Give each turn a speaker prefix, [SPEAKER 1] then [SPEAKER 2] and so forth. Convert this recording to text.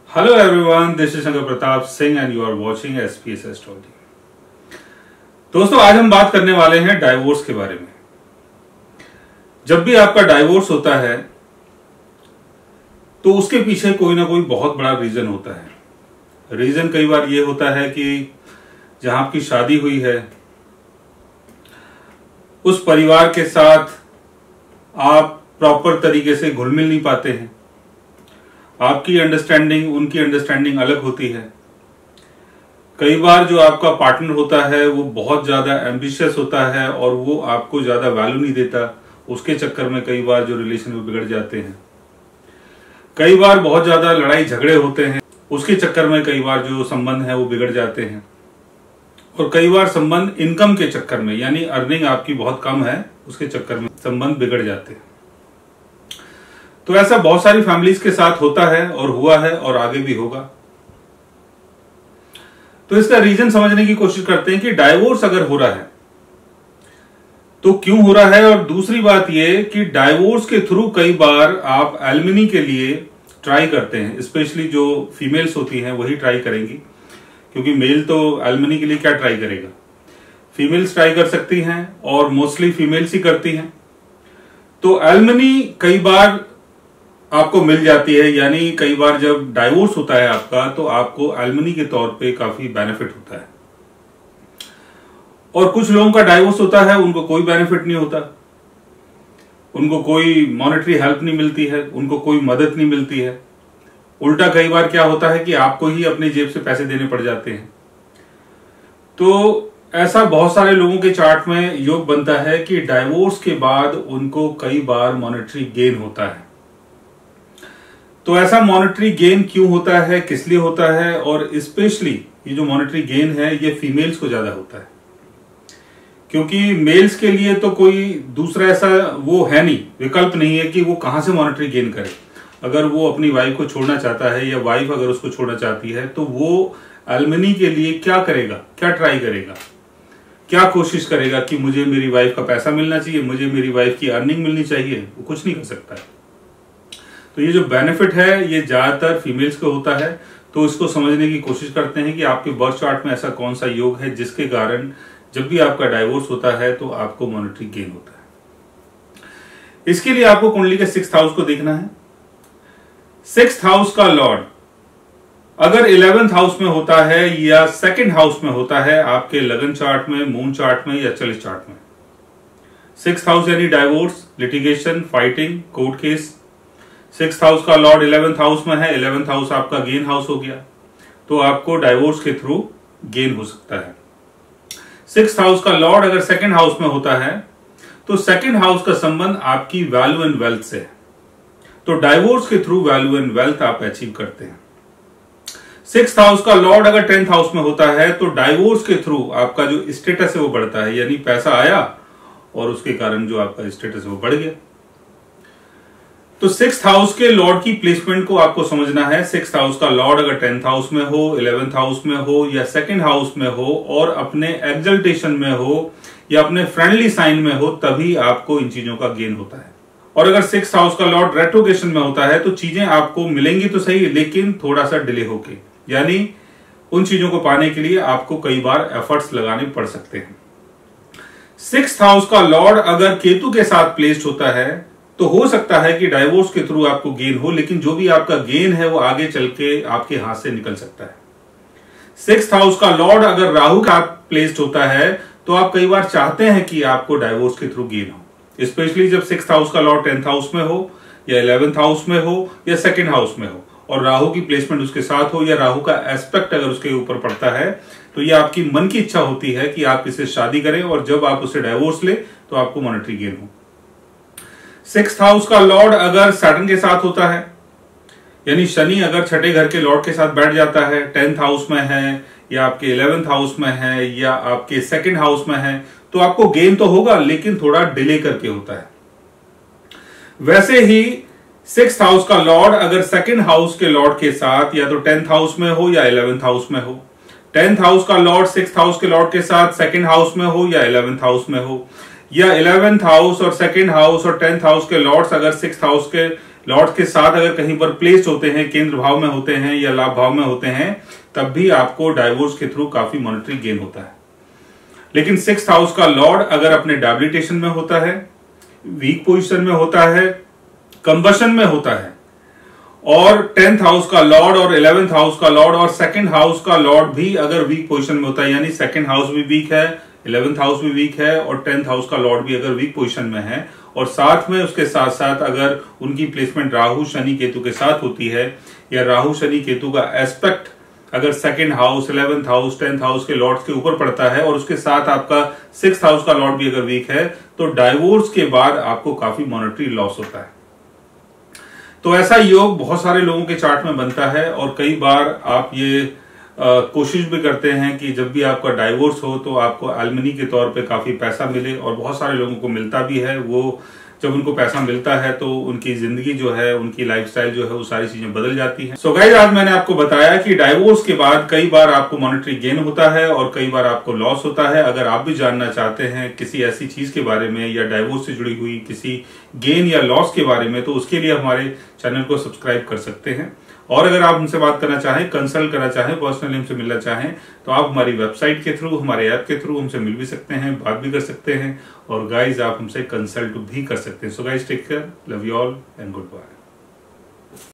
[SPEAKER 1] Hello everyone, this is Shankar Pratap Singh and you are watching SPS Astrology। दोस्तों, आज हम बात करने वाले हैं डाइवोर्स के बारे में। जब भी आपका डाइवोर्स होता है तो उसके पीछे कोई ना कोई बहुत बड़ा रीजन होता है। रीजन कई बार ये होता है कि जहां आपकी शादी हुई है उस परिवार के साथ आप प्रॉपर तरीके से घुल मिल नहीं पाते हैं, आपकी अंडरस्टैंडिंग उनकी अंडरस्टैंडिंग अलग होती है। कई बार जो आपका पार्टनर होता है वो बहुत ज्यादा एम्बिशियस होता है और वो आपको ज्यादा वैल्यू नहीं देता, उसके चक्कर में कई बार जो रिलेशन वो बिगड़ जाते हैं। कई बार बहुत ज्यादा लड़ाई झगड़े होते हैं, उसके चक्कर में कई बार जो संबंध है वो बिगड़ जाते हैं। और कई बार संबंध इनकम के चक्कर में, यानी अर्निंग आपकी बहुत कम है, उसके चक्कर में संबंध बिगड़ जाते हैं। तो ऐसा बहुत सारी फैमिलीज के साथ होता है और हुआ है और आगे भी होगा। तो इसका रीजन समझने की कोशिश करते हैं कि डाइवोर्स अगर हो रहा है तो क्यों हो रहा है। और दूसरी बात यह कि डाइवोर्स के थ्रू कई बार आप एलिमनी के लिए ट्राई करते हैं, स्पेशली जो फीमेल्स होती हैं वही ट्राई करेंगी, क्योंकि मेल तो एलिमनी के लिए क्या ट्राई करेगा। फीमेल्स ट्राई कर सकती हैं और मोस्टली फीमेल्स ही करती हैं। तो एलिमनी कई बार आपको मिल जाती है, यानी कई बार जब डाइवोर्स होता है आपका तो आपको एलिमनी के तौर पे काफी बेनिफिट होता है। और कुछ लोगों का डाइवोर्स होता है उनको कोई बेनिफिट नहीं होता, उनको कोई मॉनेटरी हेल्प नहीं मिलती है, उनको कोई मदद नहीं मिलती है। उल्टा कई बार क्या होता है कि आपको ही अपनी जेब से पैसे देने पड़ जाते हैं। तो ऐसा बहुत सारे लोगों के चार्ट में योग बनता है कि डाइवोर्स के बाद उनको कई बार मॉनेटरी गेन होता है। तो ऐसा मॉनेटरी गेन क्यों होता है, किस लिए होता है, और स्पेशली ये जो मॉनेटरी गेन है ये फीमेल्स को ज्यादा होता है, क्योंकि मेल्स के लिए तो कोई दूसरा ऐसा वो है नहीं, विकल्प नहीं है कि वो कहां से मॉनेटरी गेन करे। अगर वो अपनी वाइफ को छोड़ना चाहता है या वाइफ अगर उसको छोड़ना चाहती है तो वो एलिमनी के लिए क्या करेगा, क्या ट्राई करेगा, क्या कोशिश करेगा कि मुझे मेरी वाइफ का पैसा मिलना चाहिए, मुझे मेरी वाइफ की अर्निंग मिलनी चाहिए। वो कुछ नहीं कर सकता है। तो ये जो बेनिफिट है ये ज्यादातर फीमेल्स को होता है। तो इसको समझने की कोशिश करते हैं कि आपके बर्थ चार्ट में ऐसा कौन सा योग है जिसके कारण जब भी आपका डाइवोर्स होता है तो आपको मॉनेटरी गेन होता है। इसके लिए आपको कुंडली के 6th हाउस को देखना है। 6th हाउस का लॉर्ड अगर 11th हाउस में होता है या 2nd हाउस में होता है, आपके लगन चार्ट में, मून चार्ट में या चलित चार्ट में। 6th हाउस यानी divorce, litigation, fighting, court case. 6th house का लॉर्ड 11th हाउस में है, 11th हाउस आपका गेन हाउस हो गया, तो आपको डाइवोर्स के थ्रू गेन हो सकता है। 6th हाउस का लॉर्ड अगर 2nd हाउस में होता है तो 2nd हाउस का संबंध आपकी वैल्यू एंड वेल्थ से है, तो डाइवोर्स के थ्रू वैल्यू एंड वेल्थ आप अचीव करते हैं। 6th हाउस का लॉर्ड अगर 10th हाउस में होता है तो डाइवोर्स के थ्रू आपका जो स्टेटस है वो बढ़ता है, यानी पैसा आया और उसके कारण जो आपका स्टेटस है वो बढ़ गया। तो 6th हाउस के लॉर्ड की प्लेसमेंट को आपको समझना है। 6th हाउस का लॉर्ड अगर 10th हाउस में हो, 11th हाउस में हो या 2nd हाउस में हो और अपने एक्सल्टेशन में हो या अपने फ्रेंडली साइन में हो, तभी आपको इन चीजों का गेन होता है। और अगर 6th हाउस का लॉर्ड रेट्रोगेशन में होता है तो चीजें आपको मिलेंगी तो सही, लेकिन थोड़ा सा डिले होके, यानी उन चीजों को पाने के लिए आपको कई बार एफर्ट्स लगाने पड़ सकते हैं। 6th हाउस का लॉर्ड अगर केतु के साथ प्लेस्ड होता है तो हो सकता है कि डाइवोर्स के थ्रू आपको गेन हो, लेकिन जो भी आपका गेन है वो आगे चल के आपके हाथ से निकल सकता है। 6th हाउस का लॉर्ड अगर राहु का प्लेस्ड होता है तो आप कई बार चाहते हैं कि आपको डाइवोर्स के थ्रू गेन हो, स्पेशली जब 6th हाउस का लॉर्ड 10th हाउस में हो या 11th हाउस में हो या 2nd हाउस में हो और राहु की प्लेसमेंट उसके साथ हो या राहु का एस्पेक्ट अगर उसके ऊपर पड़ता है, तो ये आपकी मन की इच्छा होती है कि आप इससे शादी करें और जब आप उससे डाइवोर्स ले तो आपको मॉनेटरी गेन हो। 6th हाउस का लॉर्ड अगर सैटर्न के साथ होता है, यानी शनि अगर छठे घर के लॉर्ड के साथ बैठ जाता है, 10th हाउस में है या आपके 11th हाउस में है या आपके 2nd हाउस में है, तो आपको गेन तो होगा लेकिन थोड़ा डिले करके होता है। वैसे ही 6th हाउस का लॉर्ड अगर 2nd हाउस के लॉर्ड के साथ या तो 10th हाउस में हो या 11th हाउस में हो, 10th हाउस का लॉर्ड 6th हाउस के लॉर्ड के साथ 2nd हाउस में हो या 11th हाउस में हो, या 11th हाउस और 2nd हाउस और 10th हाउस के लॉर्ड्स अगर 6th हाउस के लॉर्ड्स के साथ अगर कहीं पर प्लेस्ड होते हैं, केंद्र भाव में होते हैं या लाभ भाव में होते हैं, तब भी आपको डाइवोर्स के थ्रू काफी मॉनेटरी गेन होता है। लेकिन 6th हाउस का लॉर्ड अगर अपने डेबिलिटेशन में होता है, वीक पोजीशन में होता है, कंबशन में होता है, और 10th हाउस का लॉर्ड और 11th हाउस का लॉर्ड और 2nd हाउस का लॉर्ड भी अगर वीक पोजीशन में होता है, यानी 2nd हाउस भी वीक है, 11th हाउस भी वीक है और 10th हाउस का लॉर्ड भी अगर वीक पोजीशन में है, और साथ में उसके साथ साथ अगर उनकी प्लेसमेंट राहु शनि केतु के साथ होती है, या राहु शनि केतु का एस्पेक्ट अगर 2nd house, 11th house, 10th house के लॉर्ड्स के ऊपर पड़ता है और उसके साथ आपका 6th हाउस का लॉर्ड भी अगर वीक है, तो डाइवोर्स के बाद आपको काफी मॉनेटरी लॉस होता है। तो ऐसा योग बहुत सारे लोगों के चार्ट में बनता है, और कई बार आप ये कोशिश भी करते हैं कि जब भी आपका डाइवोर्स हो तो आपको एलमनी के तौर पे काफी पैसा मिले, और बहुत सारे लोगों को मिलता भी है। वो जब उनको पैसा मिलता है तो उनकी जिंदगी जो है, उनकी लाइफस्टाइल जो है, वो सारी चीजें बदल जाती हैं। सो गाइस, आज मैंने आपको बताया कि डाइवोर्स के बाद कई बार आपको मॉनेटरी गेन होता है और कई बार आपको लॉस होता है। अगर आप भी जानना चाहते हैं किसी ऐसी चीज के बारे में या डाइवोर्स से जुड़ी हुई किसी गेन या लॉस के बारे में, तो उसके लिए हमारे चैनल को सब्सक्राइब कर सकते हैं। और अगर आप हमसे बात करना चाहें, कंसल्ट करना चाहें, पर्सनली हमसे मिलना चाहें, तो आप हमारी वेबसाइट के थ्रू, हमारे ऐप के थ्रू हमसे मिल भी सकते हैं, बात भी कर सकते हैं, और गाइज आप हमसे कंसल्ट भी कर सकते हैं। So guys, take care, love you all and good bye.